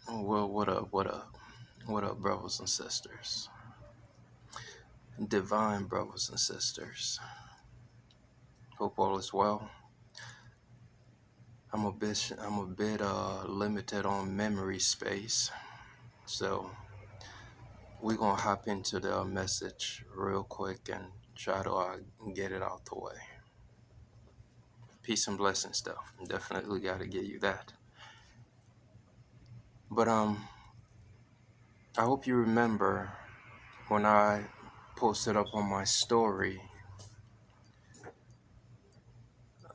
Well, what up, what up? What up, brothers and sisters? Divine brothers and sisters. Hope all is well. I'm a bit limited on memory space, so we're gonna hop into the message real quick and try to get it out the way. Peace and blessings, though. Definitely got to get you that. But I hope you remember when I posted up on my story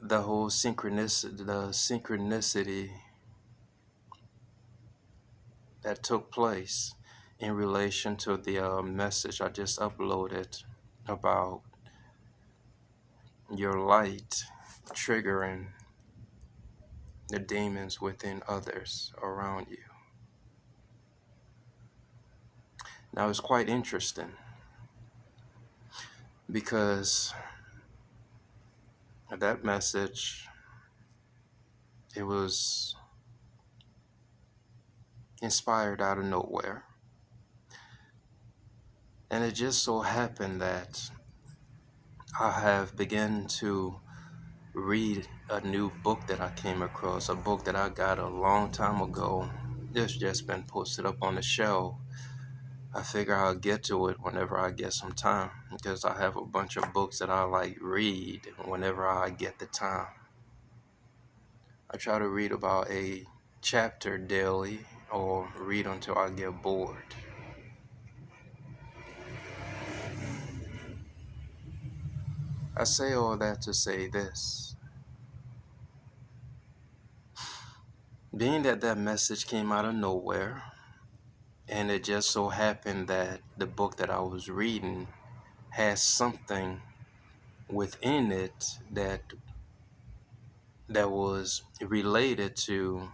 the synchronicity that took place in relation to the message I just uploaded about your light triggering the demons within others around you. Now it's quite interesting because that message, it was inspired out of nowhere. And it just so happened that I have begun to read a new book that I came across, a book that I got a long time ago. It's just been posted up on the shelf. I figure I'll get to it whenever I get some time because I have a bunch of books that I like read whenever I get the time. I try to read about a chapter daily or read until I get bored. I say all that to say this. Being that that message came out of nowhere, and it just so happened that the book that I was reading has something within it that was related to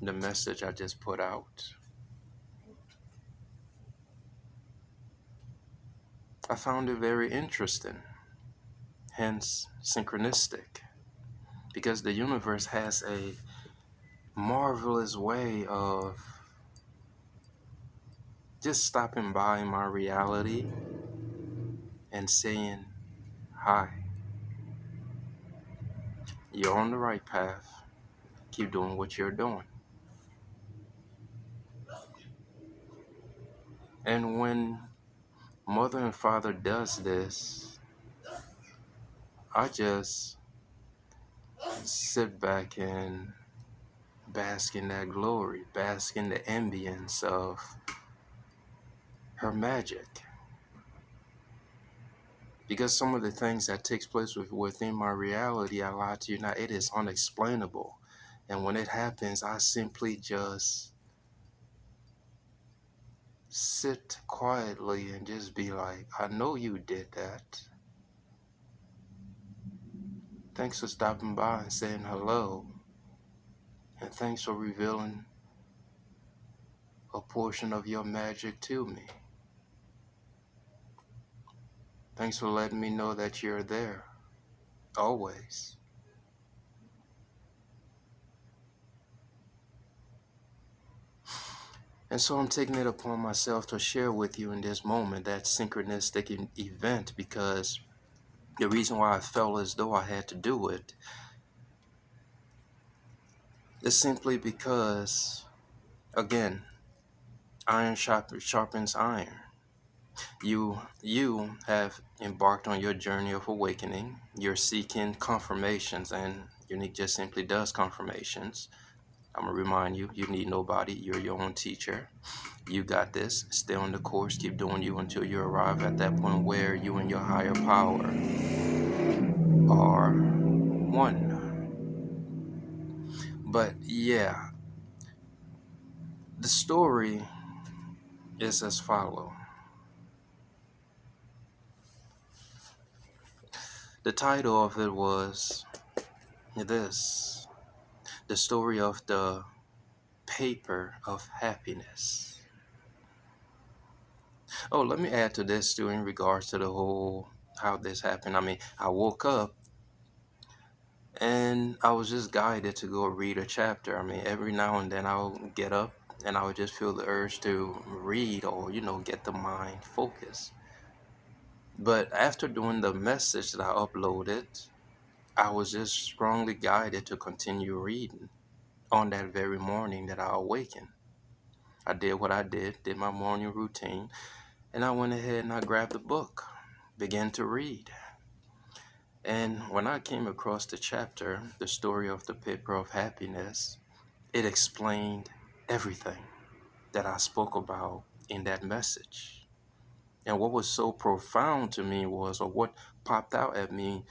the message I just put out. I found it very interesting, hence synchronistic, because the universe has a marvelous way of just stopping by my reality and saying, hi, you're on the right path. Keep doing what you're doing. And when Mother and Father does this, I just sit back and bask in that glory, bask in the ambience of her magic. Because some of the things that takes place within my reality, I lie to you now, it is unexplainable. And when it happens, I simply just sit quietly and just be like, I know you did that. Thanks for stopping by and saying hello. And thanks for revealing a portion of your magic to me. Thanks for letting me know that you're there, always. And so I'm taking it upon myself to share with you in this moment that synchronistic event, because the reason why I felt as though I had to do it is simply because, again, iron sharpens iron. You have embarked on your journey of awakening. You're seeking confirmations, and Unique just simply does confirmations. I'm going to remind you, you need nobody. You're your own teacher. You got this. Stay on the course. Keep doing you until you arrive at that point where you and your higher power are one. But yeah, the story is as follows. The title of it was this: The Story of the Paper of Happiness. Oh, let me add to this too in regards to the whole how this happened. I mean, I woke up and I was just guided to go read a chapter. I mean, every now and then I'll get up and I would just feel the urge to read or, get the mind focused. But after doing the message that I uploaded, I was just strongly guided to continue reading on that very morning that I awakened. I did what I did my morning routine, and I went ahead and I grabbed the book, began to read. And when I came across the chapter, the story of the paper of happiness, it explained everything that I spoke about in that message. And what was so profound to me was, or what popped out at me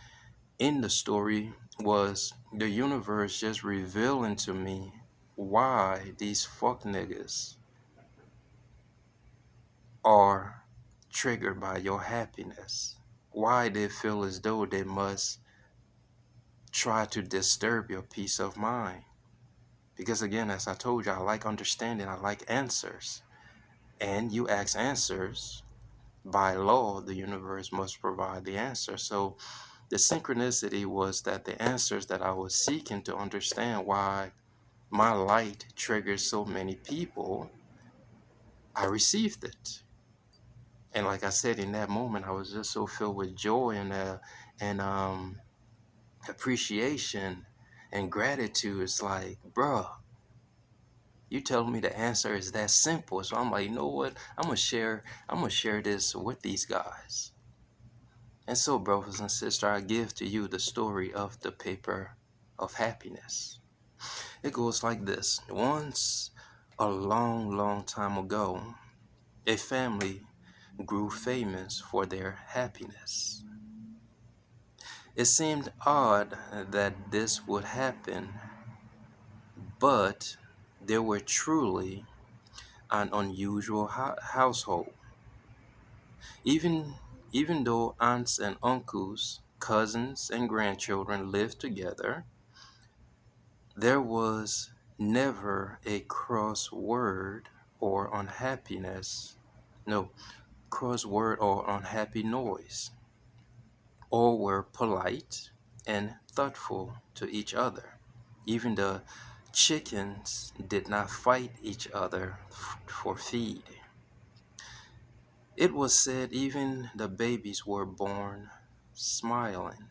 in the story, was the universe just revealing to me why these fuck niggas are triggered by your happiness. Why they feel as though they must try to disturb your peace of mind. Because again, as I told you, I like understanding, I like answers. And you ask answers, by law, the universe must provide the answer. So the synchronicity was that the answers that I was seeking to understand why my light triggers so many people, I received it. And like I said, in that moment, I was just so filled with joy and appreciation and gratitude. It's like, bruh, you telling me the answer is that simple. So I'm like, you know what? I'm gonna share this with these guys. And so, brothers and sisters, I give to you the story of the paper of happiness. It goes like this. Once, a long, long time ago, a family grew famous for their happiness. It seemed odd that this would happen, but they were truly an unusual household. Even, even though aunts and uncles, cousins and grandchildren lived together, there was never a crossword or unhappiness. No, crossword or unhappy noise. All were polite and thoughtful to each other. Even the chickens did not fight each other for feed. It was said even the babies were born smiling.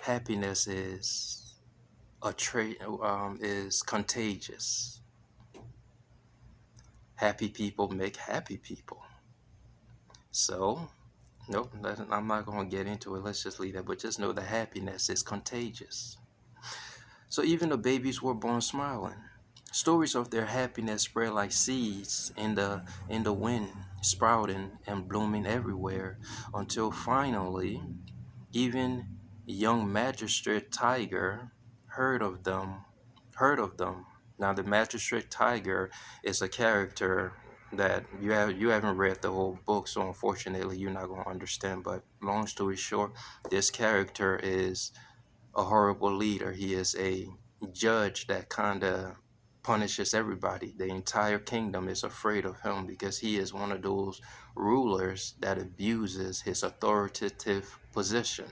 Happiness is contagious. Happy people make happy people. So, nope, I'm not going to get into it. Let's just leave that. But just know that happiness is contagious. So even the babies were born smiling. Stories of their happiness spread like seeds in the wind, sprouting and blooming everywhere, until finally, even young magistrate Tiger heard of them. Heard of them. Now, the magistrate Tiger is a character that you haven't read the whole book, so unfortunately, you're not gonna understand. But long story short, this character is a horrible leader. He is a judge that kind of punishes everybody. The entire kingdom is afraid of him because he is one of those rulers that abuses his authoritative position.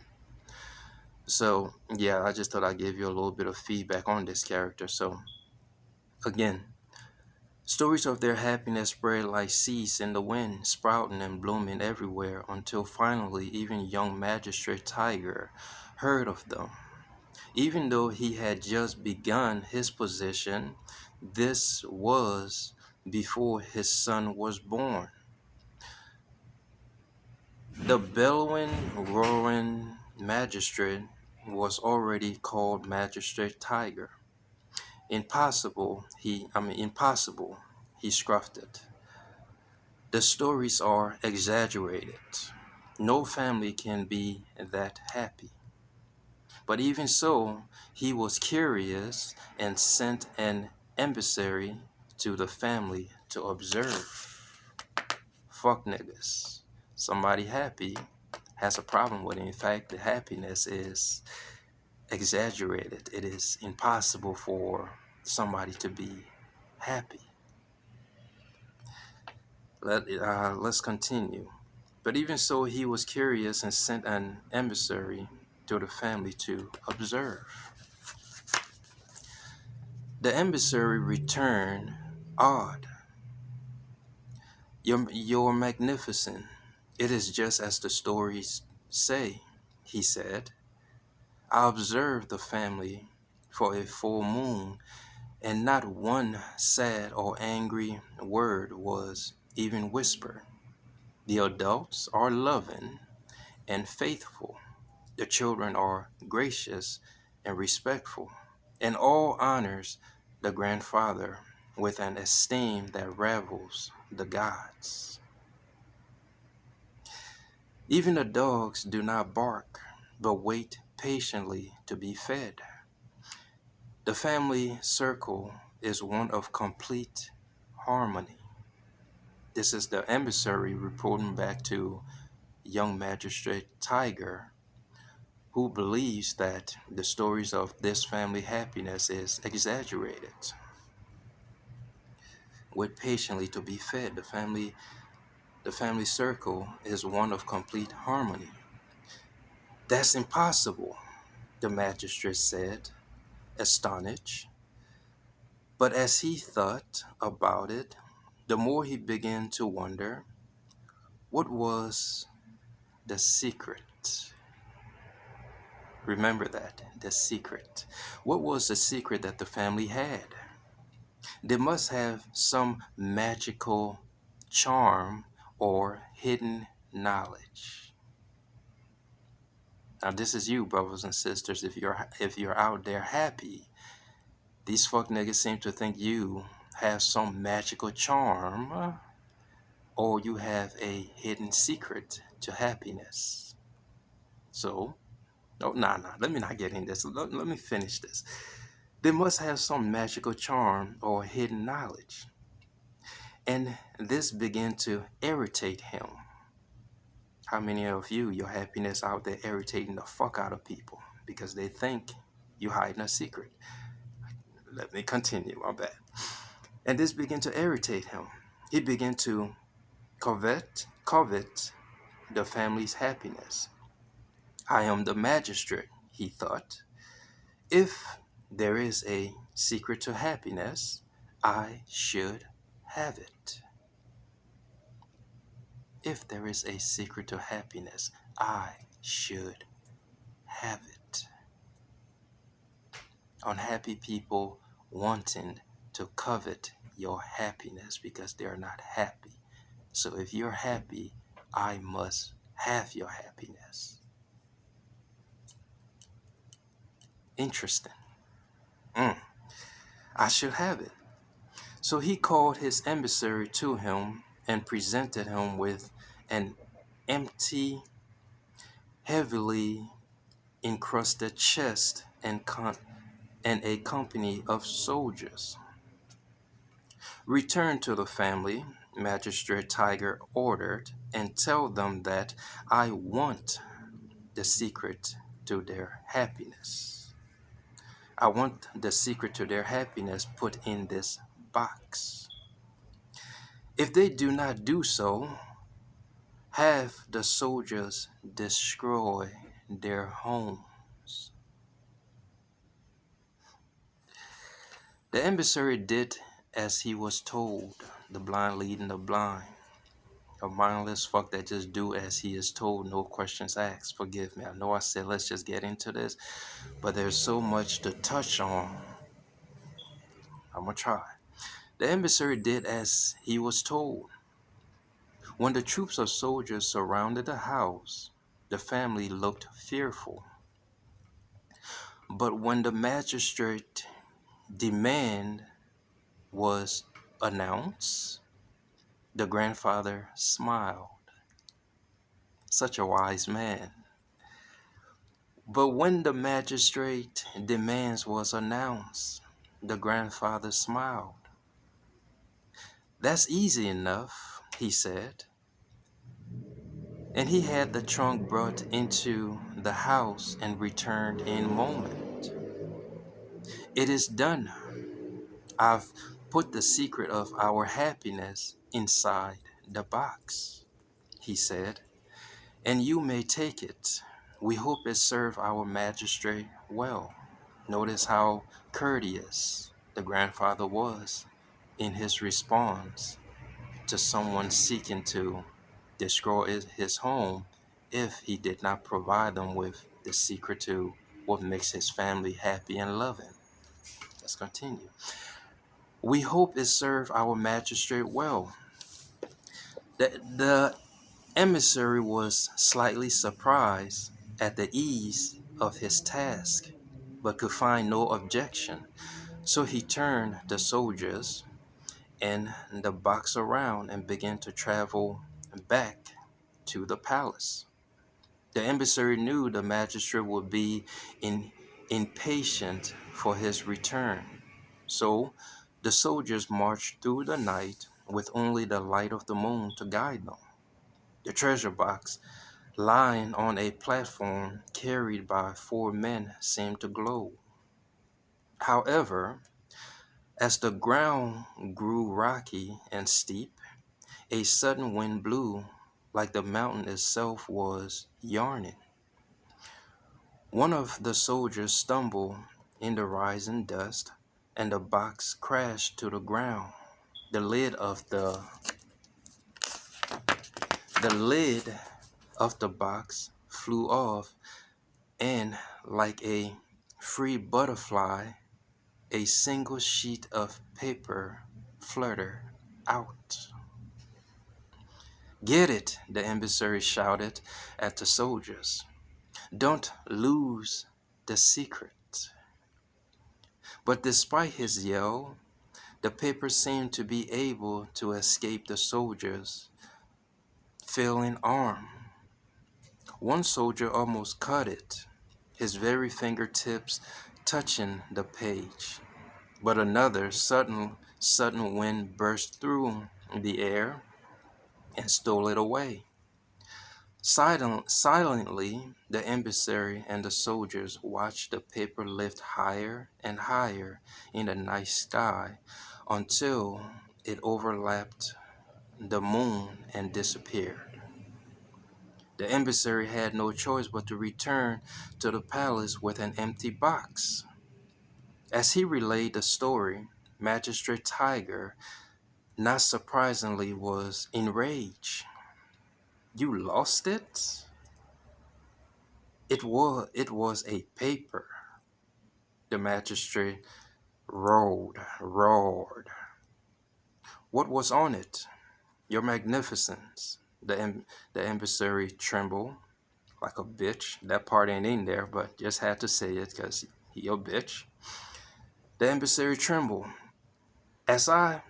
So, yeah, I just thought I'd give you a little bit of feedback on this character. So, again, stories of their happiness spread like seeds in the wind, sprouting and blooming everywhere, until finally even young magistrate Tiger heard of them. Even though he had just begun his position, this was before his son was born. The bellowing, roaring magistrate was already called Magistrate Tiger. Impossible, he scruffed it. The stories are exaggerated. No family can be that happy. But even so, he was curious and sent an emissary to the family to observe. Fuck niggas. Somebody happy has a problem with it. In fact, the happiness is exaggerated. It is impossible for somebody to be happy. Let's continue. But even so, he was curious and sent an emissary to the family to observe. The emissary returned, awed. You're magnificent. It is just as the stories say, he said. I observed the family for a full moon, and not one sad or angry word was even whispered. The adults are loving and faithful. The children are gracious and respectful, and all honors the grandfather with an esteem that rivals the gods. Even the dogs do not bark, but wait patiently to be fed. The family circle is one of complete harmony. This is the emissary reporting back to young magistrate Tiger, who believes that the stories of this family happiness is exaggerated. Wait patiently to be fed. The family circle is one of complete harmony. That's impossible, the magistrate said, astonished. But as he thought about it, the more he began to wonder, what was the secret? Remember that, the secret. What was the secret that the family had? They must have some magical charm or hidden knowledge. Now this is you, brothers and sisters. If you're out there happy, these fuck niggas seem to think you have some magical charm or you have a hidden secret to happiness. So, oh, nah, let me not get in this. Let me finish this. They must have some magical charm or hidden knowledge. And this began to irritate him. How many of you, your happiness out there irritating the fuck out of people because they think you hiding a secret? Let me continue, my bad. And this began to irritate him. He began to covet the family's happiness. I am the magistrate, he thought. If there is a secret to happiness, I should have it. If there is a secret to happiness, I should have it. Unhappy people wanting to covet your happiness because they are not happy. So if you're happy, I must have your happiness. Interesting. I should have it. So he called his emissary to him and presented him with an empty, heavily encrusted chest and a company of soldiers. Return to the family, Magistrate Tiger ordered, and tell them that I want the secret to their happiness. I want the secret to their happiness put in this box. If they do not do so, have the soldiers destroy their homes. The emissary did as he was told, the blind leading the blind. A mindless fuck that just do as he is told, no questions asked. Forgive me. I know I said let's just get into this, but there's so much to touch on. I'm gonna try. The emissary did as he was told. When the troops of soldiers surrounded the house, the family looked fearful. But when the magistrate demand was announced, the grandfather smiled. Such a wise man. But when the magistrate demands was announced, the grandfather smiled. That's easy enough, he said. And he had the trunk brought into the house and returned in a moment. It is done. I've put the secret of our happiness inside the box, he said, and you may take it. We hope it serve our magistrate well. Notice how courteous. the grandfather was in his response to someone seeking to destroy his home if he did not provide them with the secret to what makes his family happy and loving. Let's continue. We hope it served our magistrate well. The emissary was slightly surprised at the ease of his task, but could find no objection. So he turned the soldiers and the box around and began to travel back to the palace. The emissary knew the magistrate would be impatient for his return. So the soldiers marched through the night with only the light of the moon to guide them. The treasure box, lying on a platform carried by 4 men, seemed to glow. However, as the ground grew rocky and steep, a sudden wind blew like the mountain itself was yarning. One of the soldiers stumbled in the rising dust, and the box crashed to the ground. The lid of the lid of the box flew off, and like a free butterfly, a single sheet of paper fluttered out. "Get it!" the emissary shouted at the soldiers. "Don't lose the secret." But despite his yell, the paper seemed to be able to escape the soldiers' failing arm. One soldier almost cut it, his very fingertips touching the page. But another sudden wind burst through the air and stole it away. Silently, the emissary and the soldiers watched the paper lift higher and higher in the night sky until it overlapped the moon and disappeared. The emissary had no choice but to return to the palace with an empty box. As he relayed the story, Magistrate Tiger, not surprisingly, was enraged. "You lost it?" It was a paper," the magistrate roared. "What was on it?" "Your Magnificence." The emissary trembled like a bitch. That part ain't in there, but just had to say it because he a bitch. The emissary trembled. As I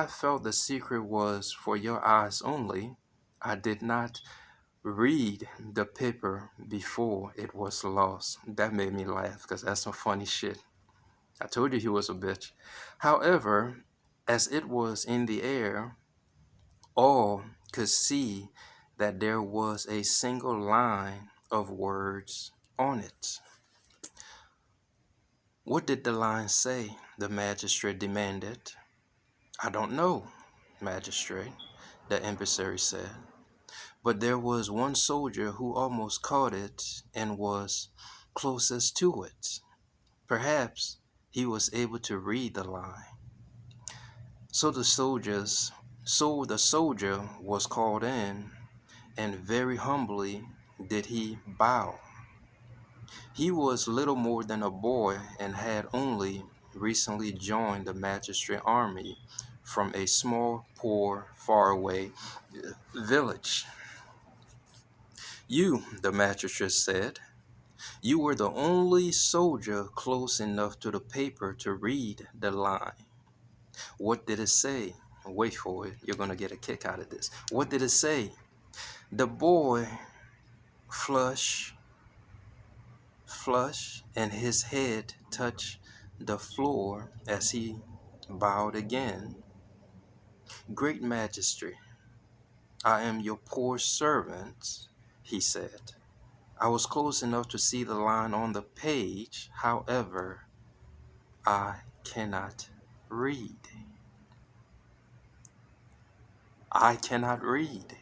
felt the secret was for your eyes only, I did not read the paper before it was lost." That made me laugh because that's some funny shit. I told you he was a bitch. However, as it was in the air, all could see that there was a single line of words on it. "What did the line say?" the magistrate demanded. "I don't know, magistrate," the emissary said. "But there was one soldier who almost caught it and was closest to it. Perhaps he was able to read the line." So the soldier was called in, and very humbly did he bow. He was little more than a boy and had only recently joined the magistrate army from a small, poor, faraway village. "You," the magistrate said, "you were the only soldier close enough to the paper to read the line. What did it say?" Wait for it. You're going to get a kick out of this. What did it say? The boy flushed, and his head touched the floor as he bowed again. "Great Majesty, I am your poor servant," he said. "I was close enough to see the line on the page. However, I cannot read. I cannot read."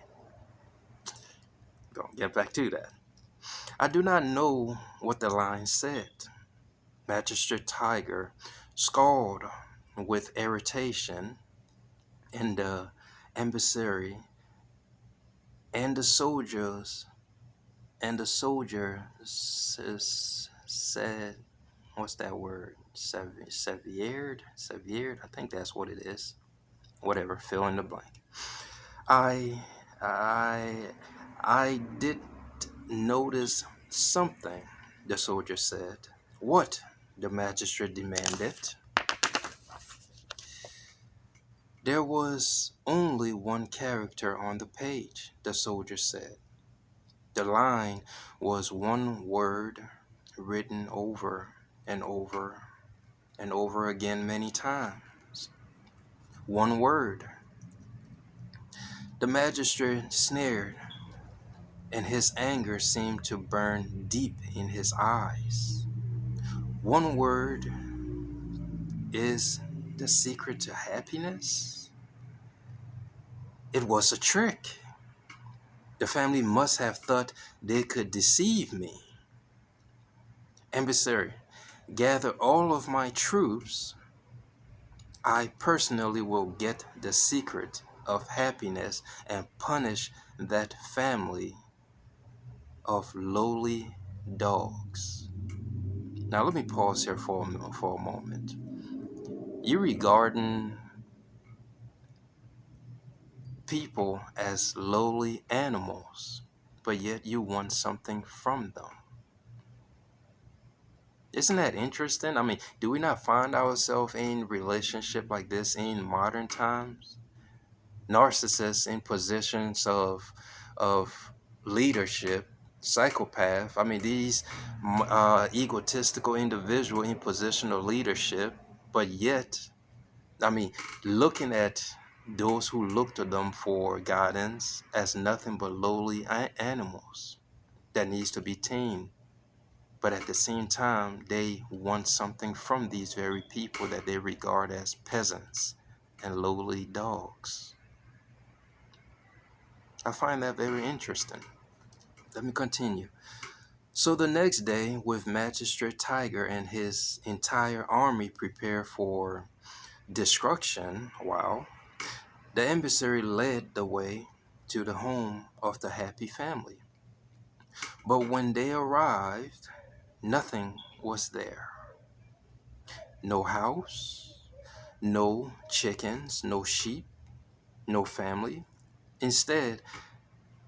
Gonna get back to that. "I do not know what the line said." Magistrate Tiger scald with irritation, and the emissary and the soldiers and the soldier said, what's that word? Severed? I think that's what it is. Whatever, fill in the blank. I I I did notice something, the soldier said. What? The magistrate demanded. There was only one character on the page, the soldier said. The line was one word written over and over and over again many times. One word. The magistrate sneered, and his anger seemed to burn deep in his eyes. One word is the secret to happiness? It was a trick. The family must have thought they could deceive me. Emissary, gather all of my troops. I personally will get the secret of happiness and punish that family of lowly dogs. Now let me pause here for a moment. You regarding people as lowly animals, but yet you want something from them. Isn't that interesting? I mean, do we not find ourselves in relationship like this in modern times? Narcissists in positions of leadership, psychopath. I mean, these egotistical individual in position of leadership, but yet, I mean, looking at those who look to them for guidance as nothing but lowly animals that needs to be tamed. But at the same time, they want something from these very people that they regard as peasants and lowly dogs. I find that very interesting. Let me continue. So the next day, with Magistrate Tiger and his entire army prepared for destruction, the emissary led the way to the home of the happy family. But when they arrived, nothing was there. No house, no chickens, no sheep, no family. Instead,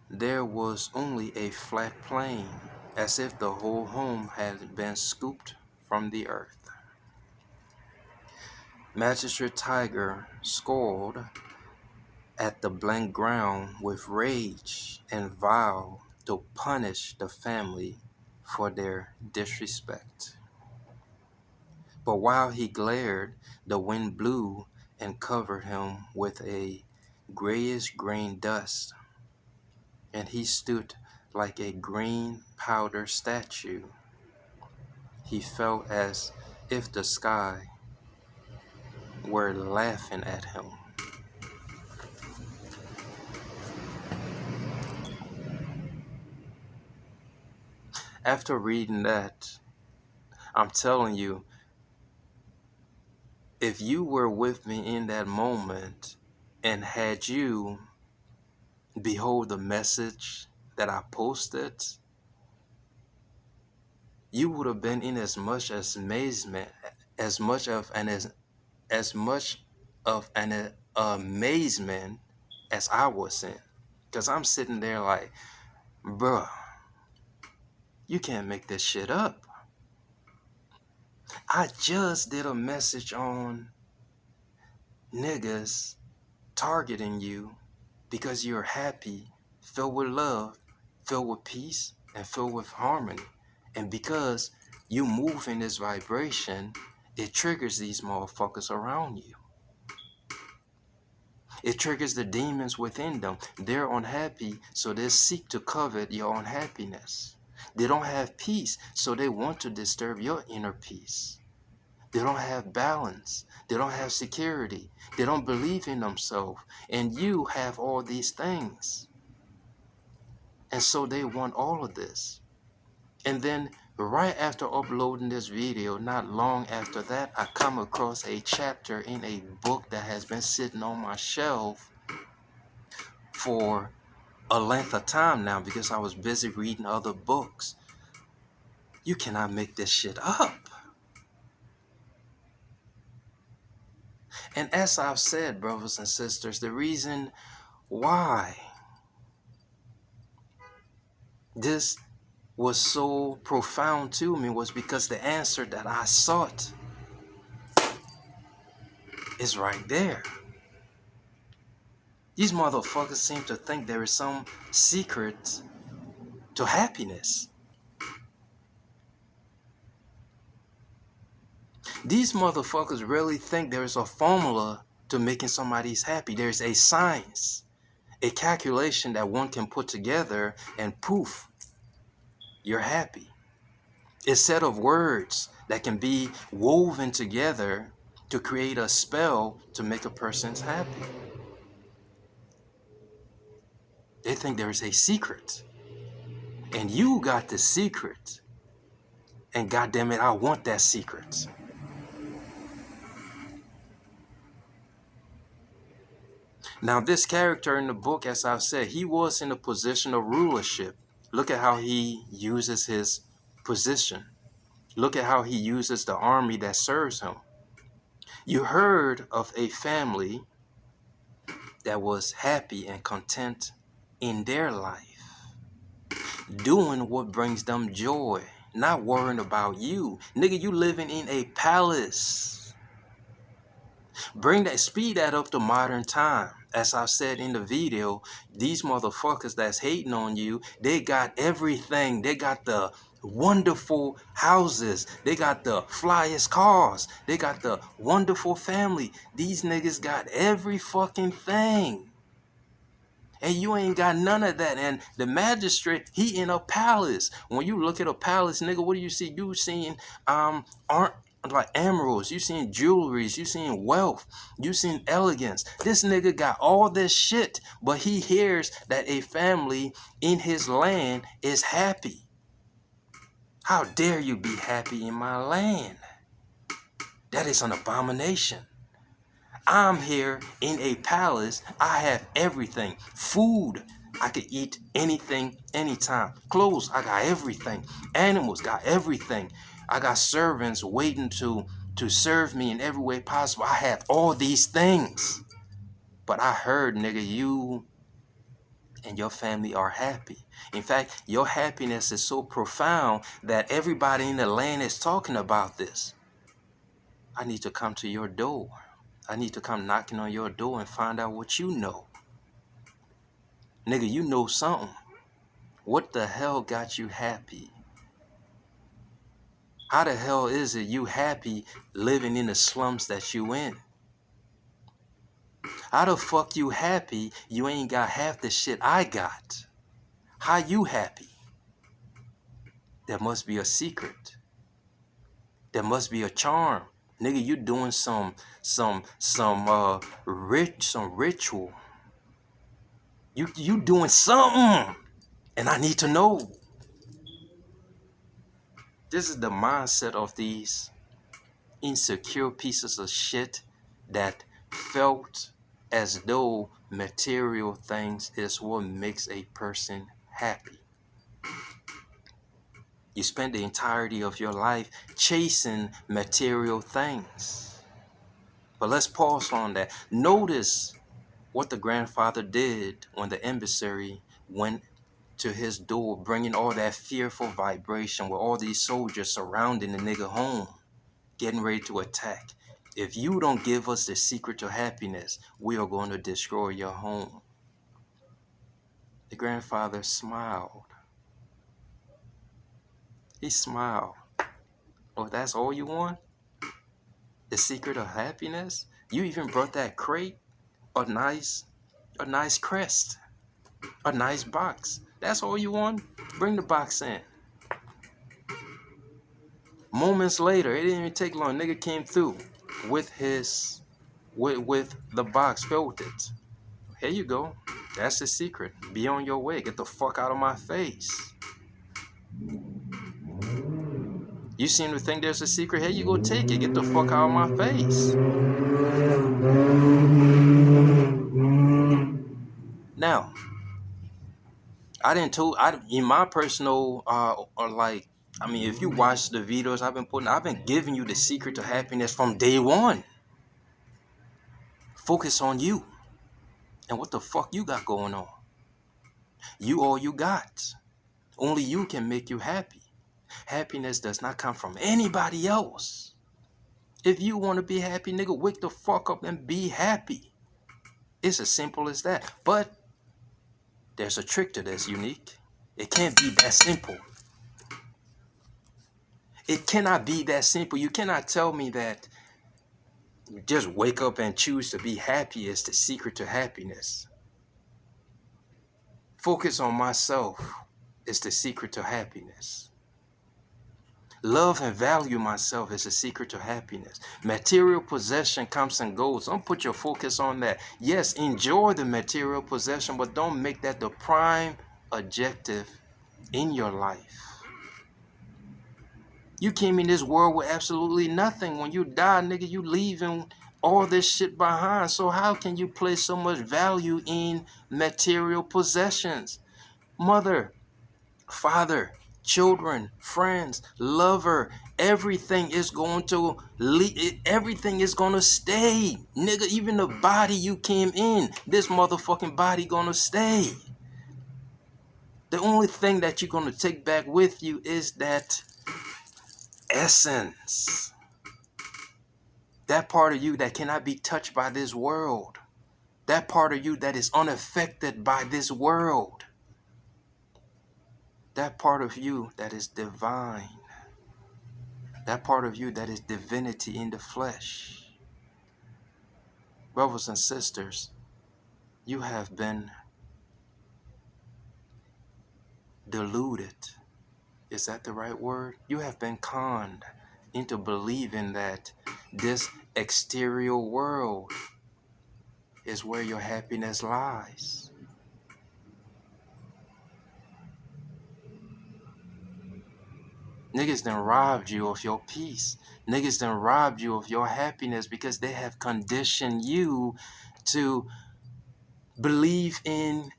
there was only a flat plain, as if the whole home had been scooped from the earth. Magistrate Tiger scowled at the blank ground with rage and vowed to punish the family for their disrespect. But while he glared, the wind blew and covered him with a grayish grain dust, and he stood like a green powder statue. He felt as if the sky were laughing at him. After reading that, I'm telling you, if you were with me in that moment and had you behold the message that I posted, you would have been in as much as amazement, as much of an amazement as I was in. Because I'm sitting there like, bruh, you can't make this shit up. I just did a message on niggas targeting you because you're happy, filled with love, filled with peace, and filled with harmony. And because you move in this vibration, it triggers these motherfuckers around you. It triggers the demons within them. They're unhappy, so they seek to covet your unhappiness. They don't have peace, so they want to disturb your inner peace. They don't have balance. They don't have security. They don't believe in themselves. And you have all these things. And so they want all of this. And then Right after uploading this video, not long after that, I come across a chapter in a book that has been sitting on my shelf for a length of time now because I was busy reading other books. You cannot make this shit up. And as I've said, brothers and sisters, the reason why this was so profound to me was because the answer that I sought is right there. These motherfuckers seem to think there is some secret to happiness. These motherfuckers really think there is a formula to making somebody happy. There's a science, a calculation that one can put together and poof, you're happy. A set of words that can be woven together to create a spell to make a person happy. They think there's a secret. And you got the secret. And goddamn it, I want that secret. Now, this character in the book, as I've said, he was in a position of rulership. Look at how he uses his position. Look at how he uses the army that serves him. You heard of a family that was happy and content in their life, doing what brings them joy, not worrying about you. Nigga, you living in a palace. Speed that up to modern time. As I said in the video, these motherfuckers that's hating on you, they got everything. They got the wonderful houses. They got the flyest cars. They got the wonderful family. These niggas got every fucking thing. And you ain't got none of that. And the magistrate, he in a palace. When you look at a palace, nigga, what do you see? You seeing aren't like emeralds, you seen jewelries, you seen wealth, you seen elegance. This nigga got all this shit, but he hears that a family in his land is happy. How dare you be happy in my land? That is an abomination. I'm here in a palace. I have everything. Food, I could eat anything, anytime. Clothes, I got everything. Animals, got everything. I got servants waiting to serve me in every way possible. I have all these things. But I heard, nigga, you and your family are happy. In fact, your happiness is so profound that everybody in the land is talking about this. I need to come to your door. I need to come knocking on your door and find out what you know. Nigga, you know something. What the hell got you happy? How the hell is it you happy living in the slums that you in? How the fuck you happy you ain't got half the shit I got? How you happy? There must be a secret. There must be a charm. Nigga, you doing some ritual. You doing something. And I need to know. This is the mindset of these insecure pieces of shit that felt as though material things is what makes a person happy. You spend the entirety of your life chasing material things. But let's pause on that. Notice what the grandfather did when the emissary went to his door, bringing all that fearful vibration with all these soldiers surrounding the nigga home, getting ready to attack. If you don't give us the secret to happiness, we are going to destroy your home. The grandfather smiled. He smiled. Oh, that's all you want? The secret of happiness? You even brought that crate? A nice crest. A nice box. That's all you want? Bring the box in. Moments later, it didn't even take long. Nigga came through with with the box filled with it. Here you go. That's the secret. Be on your way. Get the fuck out of my face. You seem to think there's a secret. Here you go, take it. Get the fuck out of my face. Now, in my personal, if you watch the videos I've been giving you the secret to happiness from day one. Focus on you and what the fuck you got going on. You all you got. Only you can make you happy. Happiness does not come from anybody else. If you want to be happy, nigga, wake the fuck up and be happy. It's as simple as that. But there's a trick to this, Unique. It can't be that simple. It cannot be that simple. You cannot tell me that you just wake up and choose to be happy is the secret to happiness. Focus on myself is the secret to happiness. Love and value myself is the secret to happiness. Material possession comes and goes. Don't put your focus on that. Yes, enjoy the material possession, but don't make that the prime objective in your life. You came in this world with absolutely nothing. When you die, nigga, you leaving all this shit behind. So how can you place so much value in material possessions? Mother, father, children, friends, lover, everything is going to everything is going to stay. Nigga, even the body you came in, this motherfucking body going to stay. The only thing that you're going to take back with you is that essence. That part of you that cannot be touched by this world. That part of you that is unaffected by this world. That part of you that is divine. That part of you that is divinity in the flesh. Brothers and sisters, you have been deluded. Is that the right word? You have been conned into believing that this exterior world is where your happiness lies. Niggas done robbed you of your peace. Niggas done robbed you of your happiness because they have conditioned you to believe in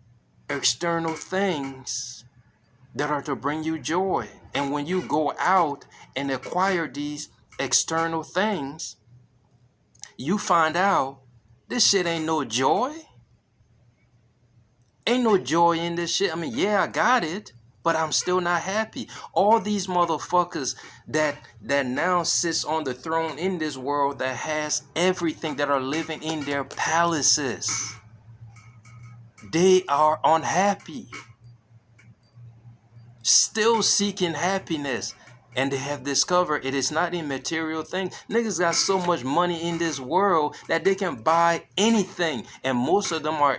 external things that are to bring you joy. And when you go out and acquire these external things, you find out this shit ain't no joy. Ain't no joy in this shit. I mean, yeah, I got it, but I'm still not happy. All these motherfuckers that now sits on the throne in this world that has everything, that are living in their palaces, they are unhappy. Still seeking happiness, and they have discovered it is not in material things. Niggas got so much money in this world that they can buy anything, and most of them are